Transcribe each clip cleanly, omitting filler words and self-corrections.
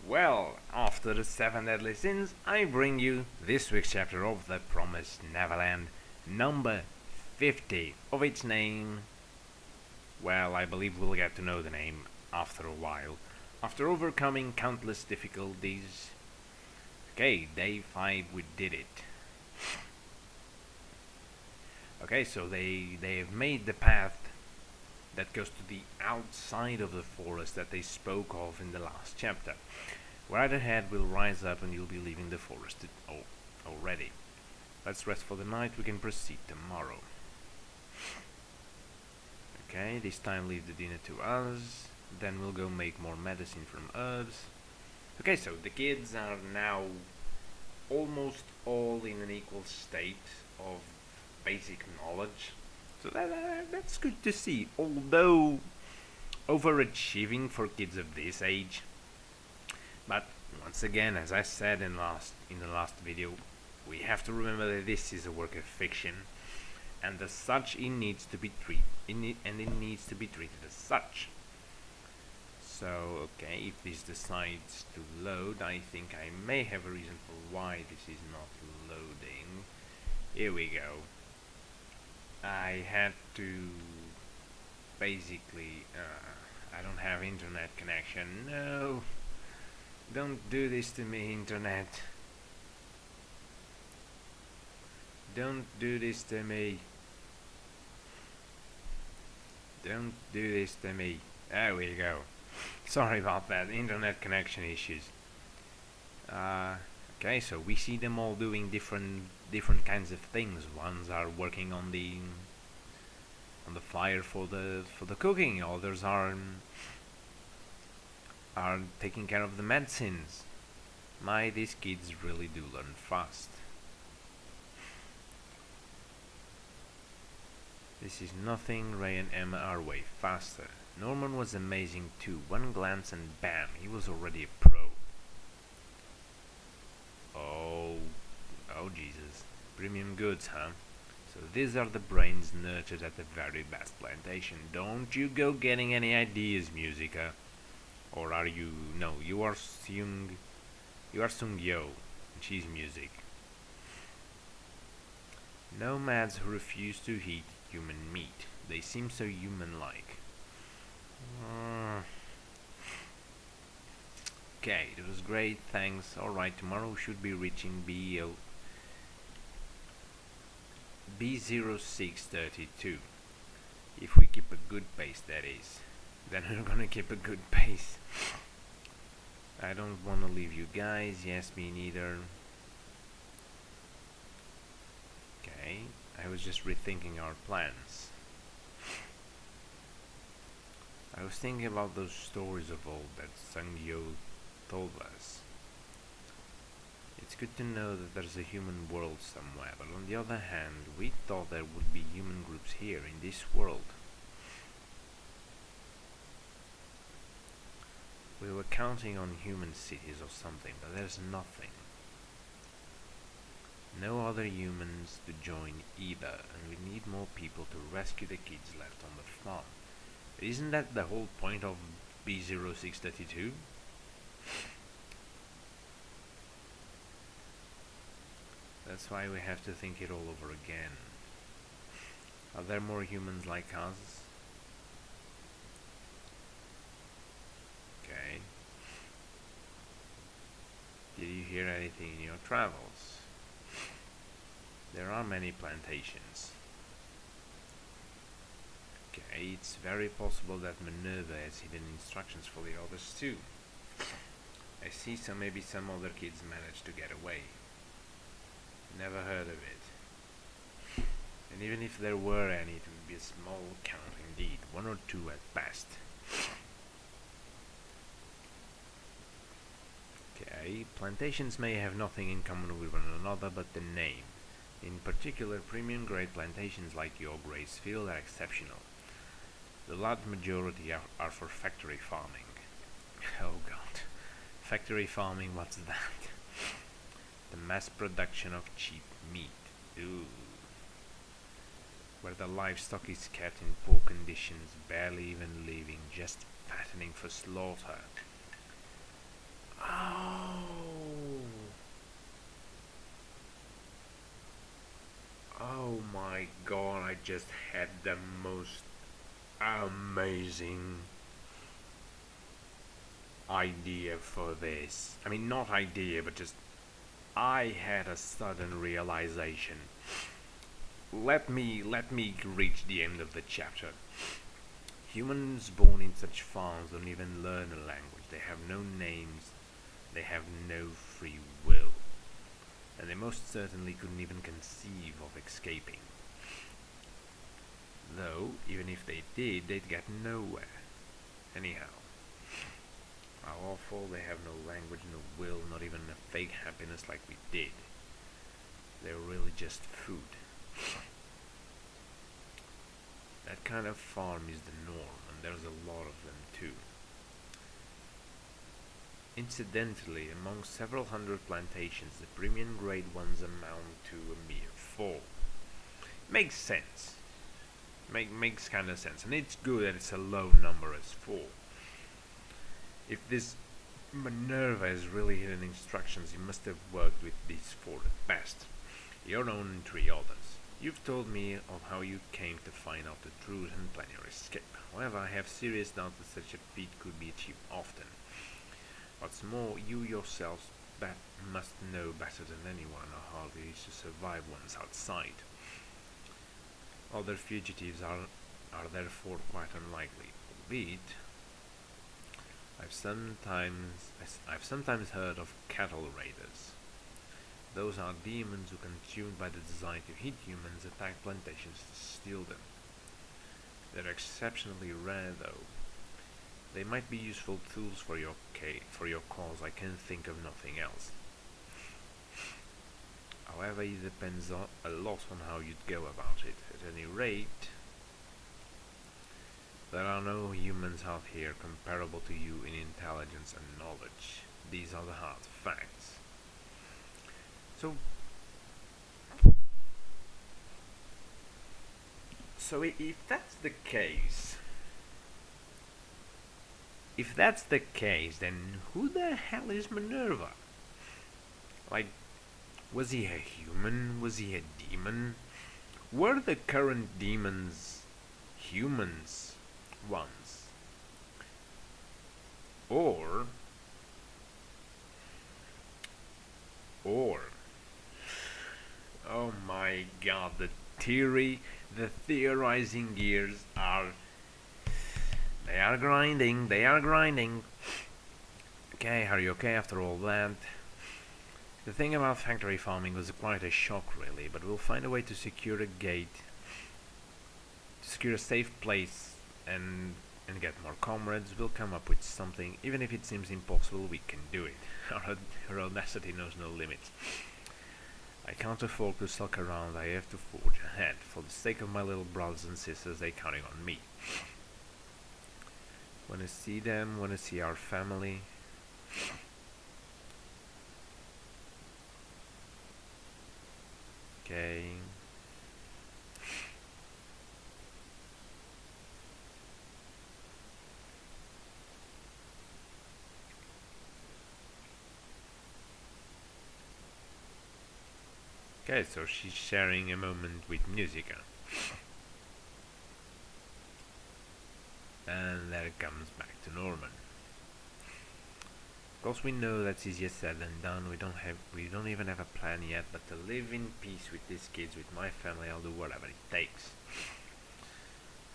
Well, after the 7 deadly sins, I bring you this week's chapter of The Promised Neverland, number 50 of its name. Well, I believe we'll get to know the name after a while. After overcoming countless difficulties. Okay, day 5, we did it. Okay, so they have made the path that goes to the outside of the forest that they spoke of in the last chapter. Right ahead will rise up and you'll be leaving the forest already. Let's rest for the night, we can proceed tomorrow. Okay, this time leave the dinner to us, then we'll go make more medicine from herbs. Okay, so the kids are now almost all in an equal state of basic knowledge. So that's good to see, although overachieving for kids of this age. But once again, as I said in the last video, we have to remember that this is a work of fiction, and as such, it needs to be treated as such. So, okay, if this decides to load, I think I may have a reason for why this is not loading. Here we go. I had to basically, I don't have internet connection. No, don't do this to me, internet. Don't do this to me. Don't do this to me. There we go. Sorry about that, internet connection issues. Okay, so we see them all doing different kinds of things. Ones are working on the fire for the cooking. Others are taking care of the medicines. These kids really do learn fast. This is nothing. Ray and Emma are way faster. Norman was amazing too. One glance and bam, he was already a pro. Oh Jesus. Premium goods, huh? So these are the brains nurtured at the very best plantation. Don't you go getting any ideas, Musica. Or are you... No, you are Sung Yo, and she's music. Nomads who refuse to eat human meat. They seem so human-like. Okay, it was great, thanks. Alright, tomorrow we should be reaching B0632. If we keep a good pace, that is. Then we're gonna keep a good pace. I don't wanna leave you guys. Yes, me neither. Okay, I was just rethinking our plans. I was thinking about those stories of old that Sung Yo told us. It's good to know that there's a human world somewhere, but on the other hand, we thought there would be human groups here in this world. We were counting on human cities or something, but there's nothing. No other humans to join either, and we need more people to rescue the kids left on the farm. Isn't that the whole point of B0632? That's why we have to think it all over again. Are there more humans like us? Okay. Did you hear anything in your travels? There are many plantations. Okay, it's very possible that Minerva has hidden instructions for the others too. I see, so maybe some other kids managed to get away. Never heard of it. And even if there were any, it would be a small count indeed, 1 or 2 at best. Okay, plantations may have nothing in common with one another but the name. In particular, premium grade plantations like your Grace Field are exceptional. The large majority are for factory farming. Oh god. Factory farming, what's that? The mass production of cheap meat. Ooh. Where the livestock is kept in poor conditions, barely even living, just fattening for slaughter. just had the most amazing idea for this. I mean, not idea, but just I had a sudden realization. Let me reach the end of the chapter. Humans born in such farms don't even learn a language. They have no names. They have no free will. And they most certainly couldn't even conceive of escaping. Though, even if they did, they'd get nowhere. Anyhow, how awful, they have no language, no will, not even a fake happiness like we did. They're really just food. That kind of farm is the norm, and there's a lot of them too. Incidentally, among several hundred plantations, the premium grade ones amount to a mere 4. Makes sense. Makes kind of sense, and it's good that it's a low number as 4. If this Minerva is really hidden instructions, you must have worked with these 4 the best. Your own and 3 others. You've told me of how you came to find out the truth and plan your escape. However, I have serious doubts that such a feat could be achieved often. What's more, you yourselves must know better than anyone how hard it is to survive once outside. Other fugitives are therefore quite unlikely, albeit I've sometimes heard of cattle raiders. Those are demons who, consumed by the desire to hit humans, attack plantations to steal them. They're exceptionally rare, though. They might be useful tools for your cause. I can think of nothing else. However, it depends a lot on how you'd go about it. At any rate, there are no humans out here comparable to you in intelligence and knowledge. These are the hard facts. So if that's the case, then who the hell is Minerva? Like, was he a human? Was he a demon? Were the current demons humans once? Or, oh my god, the theorizing gears they are grinding. Okay, are you okay after all that? The thing about factory farming was quite a shock really, but we'll find a way to secure a gate, to secure a safe place and get more comrades. We'll come up with something. Even if it seems impossible, we can do it. Our audacity knows no limits. I can't afford to sulk around. I have to forge ahead. For the sake of my little brothers and sisters, they're counting on me. Wanna see them, wanna see our family. Okay. Okay, so she's sharing a moment with Musica. And then it comes back to Norman. Of course we know that's easier said than done. We don't even have a plan yet, but to live in peace with these kids, with my family, I'll do whatever it takes.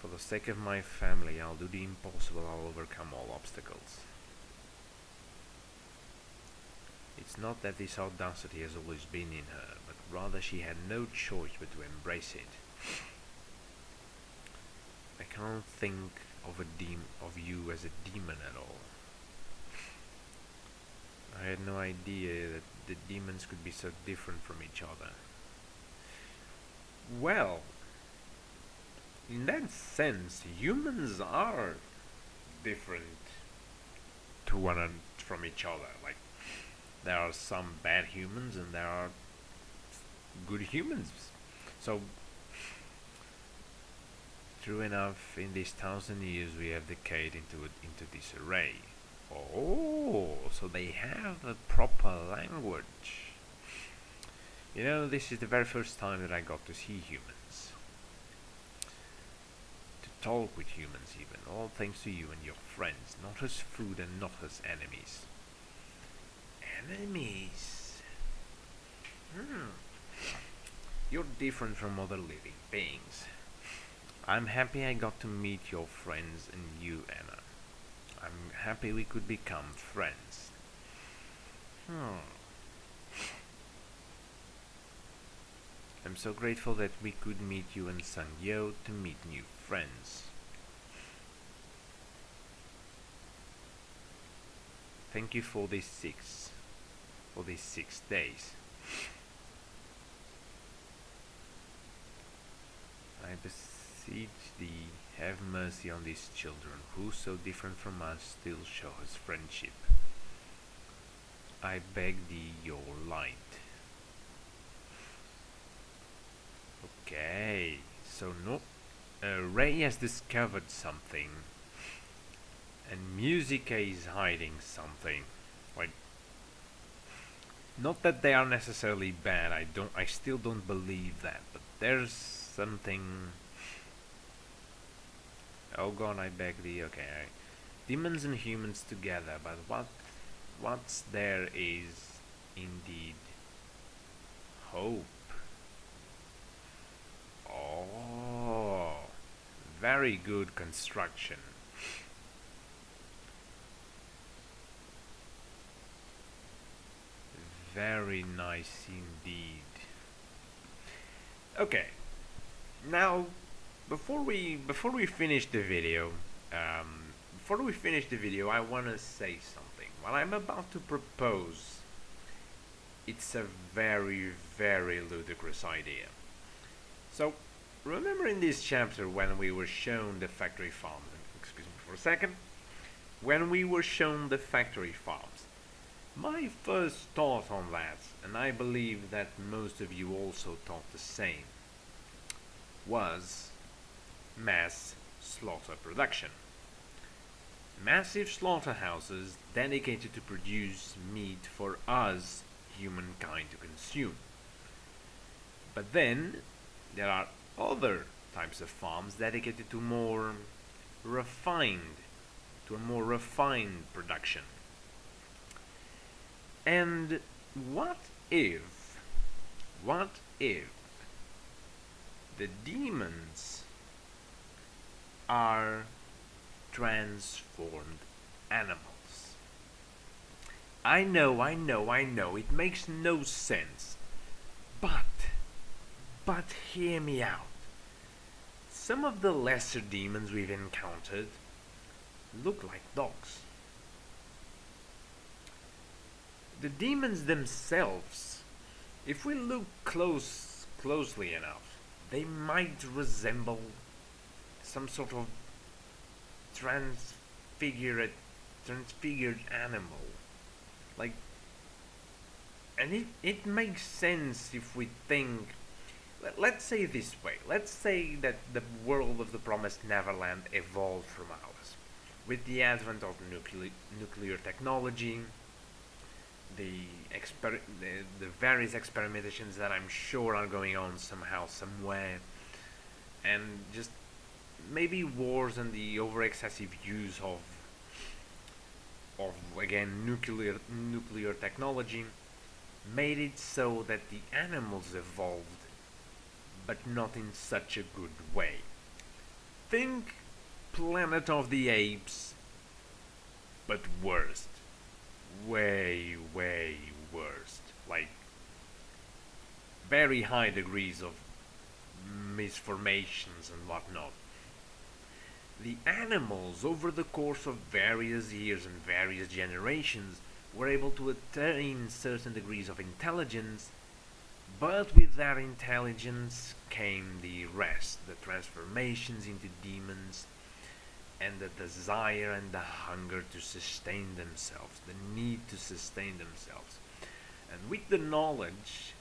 For the sake of my family, I'll do the impossible. I'll overcome all obstacles. It's not that this audacity has always been in her, but rather she had no choice but to embrace it. I can't think of you as a demon at all. I had no idea that the demons could be so different from each other. Well, in that sense, humans are different from each other. Like, there are some bad humans and there are good humans. So, true enough, in these 1,000 years we have decayed into disarray. Oh, so they have a proper language. You know, this is the very first time that I got to see humans. talk with humans even, all thanks to you and your friends, not as food and not as enemies. Enemies? You're different from other living beings. I'm happy I got to meet your friends and you, Anna. I'm happy we could become friends. I'm so grateful that we could meet you and Sangyo to meet new friends. Thank you for these 6 days. I beseech thee, have mercy on these children, who so different from us still show us friendship. I beg thee your light. Okay, so no, Ray has discovered something, and Musica is hiding something. Like, not that they are necessarily bad. I still don't believe that, but there's something. Oh God, I beg thee. Okay, demons and humans together, but what's there is indeed hope. Oh, very good construction. Very nice indeed. Okay, now before we finish the video, I want to say something. What I'm about to propose, it's a very, very ludicrous idea. So, remember in this chapter when we were shown the factory farms, excuse me for a second, when we were shown the factory farms, my first thought on that, and I believe that most of you also thought the same, was mass slaughter production. Massive slaughterhouses dedicated to produce meat for us, humankind, to consume. But then, there are other types of farms dedicated to a more refined production. And what if the demons are transformed animals? I know, it makes no sense. But hear me out. Some of the lesser demons we've encountered look like dogs. The demons themselves, if we look closely enough, they might resemble some sort of transfigured animal. Like, and it makes sense if we think. Let's say it this way. Let's say that the world of the promised Neverland evolved from ours. With the advent of nuclear technology, the various experimentations that I'm sure are going on somehow, somewhere, and just maybe wars and the over-excessive use of again nuclear technology made it so that the animals evolved, but not in such a good way. Think Planet of the Apes, but worst. Way worst. Like, very high degrees of misformations and whatnot. The animals, over the course of various years and various generations, were able to attain certain degrees of intelligence, but with that intelligence came the rest, the transformations into demons, and the desire and the hunger to sustain themselves, the need to sustain themselves. And with the knowledge,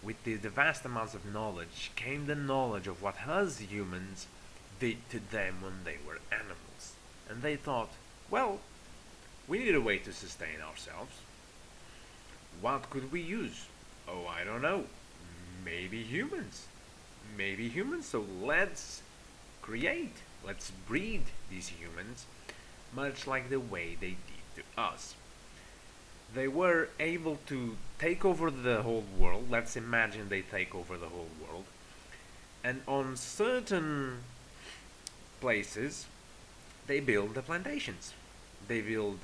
with the vast amounts of knowledge, came the knowledge of what us humans did to them when they were animals. And they thought, well, we need a way to sustain ourselves. What could we use? Oh, I don't know. Maybe humans. So let's create let's breed these humans, much like the way they did to us. They were able to take over the whole world. Let's imagine they take over the whole world. And on certain places, they build the plantations. They build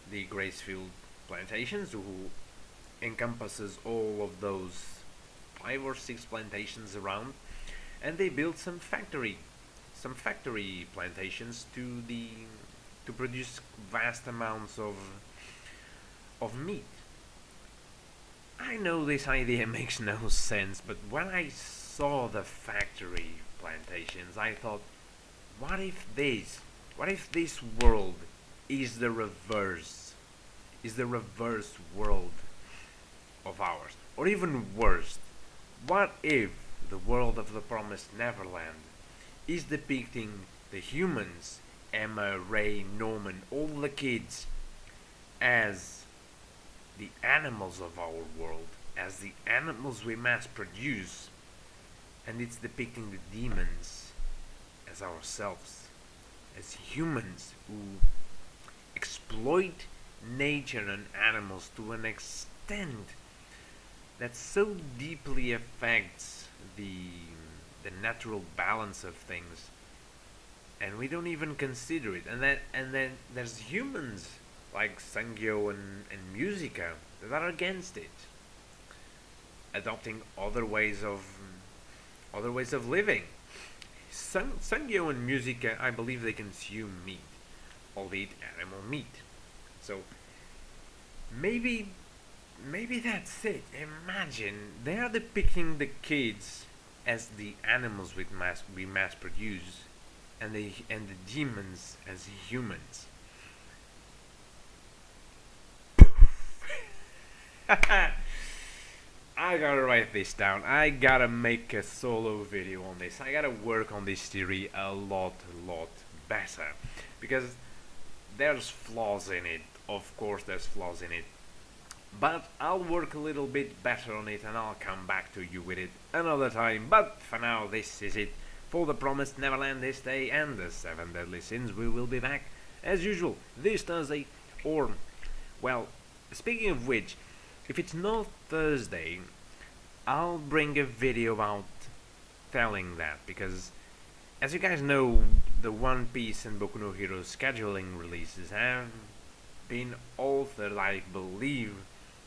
the Gracefield plantations, who encompasses all of those 5 or 6 plantations around, and they built some factory plantations to produce vast amounts of meat. I know this idea makes no sense, but when I saw the factory plantations, I thought, what if this world is the reverse world of ours? Or even worse, what if the world of the promised Neverland is depicting the humans, Emma, Ray, Norman, all the kids, as the animals of our world, as the animals we mass produce, and it's depicting the demons as ourselves, as humans who exploit nature and animals to an extent that so deeply affects the natural balance of things, and we don't even consider it. And then there's humans like Sangyo and Musica that are against it, adopting other ways of living. Sangyo and Musica, I believe they consume meat, albeit animal meat. So maybe that's it. Imagine they are depicting the kids as the animals we mass produce, and the demons as humans. I gotta write this down. I gotta make a solo video on this. I gotta work on this theory a lot better, because there's flaws in it. Of course there's flaws in it, but I'll work a little bit better on it, and I'll come back to you with it another time. But for now, this is it for the promised Neverland this day and the 7 deadly sins. We will be back as usual this Thursday, or, well, speaking of which, if it's not Thursday, I'll bring a video out telling that, because as you guys know, the One Piece and Boku no Hero scheduling releases have been altered, I believe,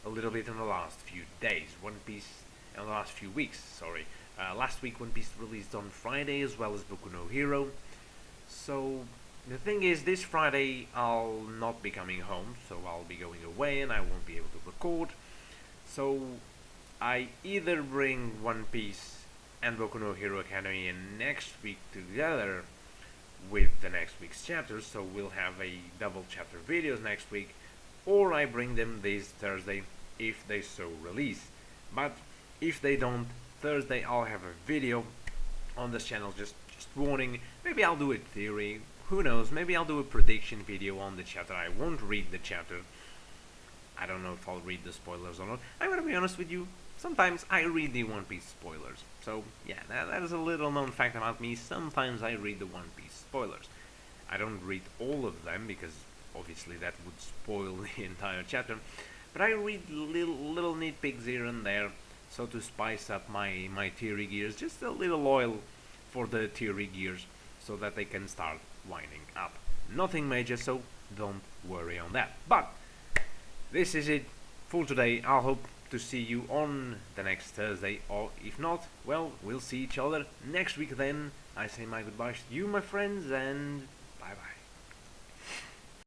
a little bit in the last few days. One Piece in the last few weeks, sorry. Last week One Piece released on Friday, as well as Boku no Hero. So the thing is, this Friday I'll not be coming home, so I'll be going away and I won't be able to record. So I either bring One Piece and Boku no Hero Academy in next week together with the next week's chapters, so we'll have a double chapter videos next week, or I bring them this Thursday if they so release. But if they don't, Thursday I'll have a video on this channel, just warning. Maybe I'll do a theory, who knows, maybe I'll do a prediction video on the chapter. I won't read the chapter. I don't know if I'll read the spoilers or not. I'm gonna be honest with you, sometimes I read the One Piece spoilers. So yeah, that is a little known fact about me. Sometimes I read the One Piece spoilers. I don't read all of them, because obviously that would spoil the entire chapter. But I read little nitpicks here and there, so to spice up my theory gears, just a little oil for the theory gears, so that they can start winding up. Nothing major, so don't worry on that. But this is it for today. I hope to see you on the next Thursday, or if not, well, we'll see each other next week then. I say my goodbyes to you, my friends, and bye bye.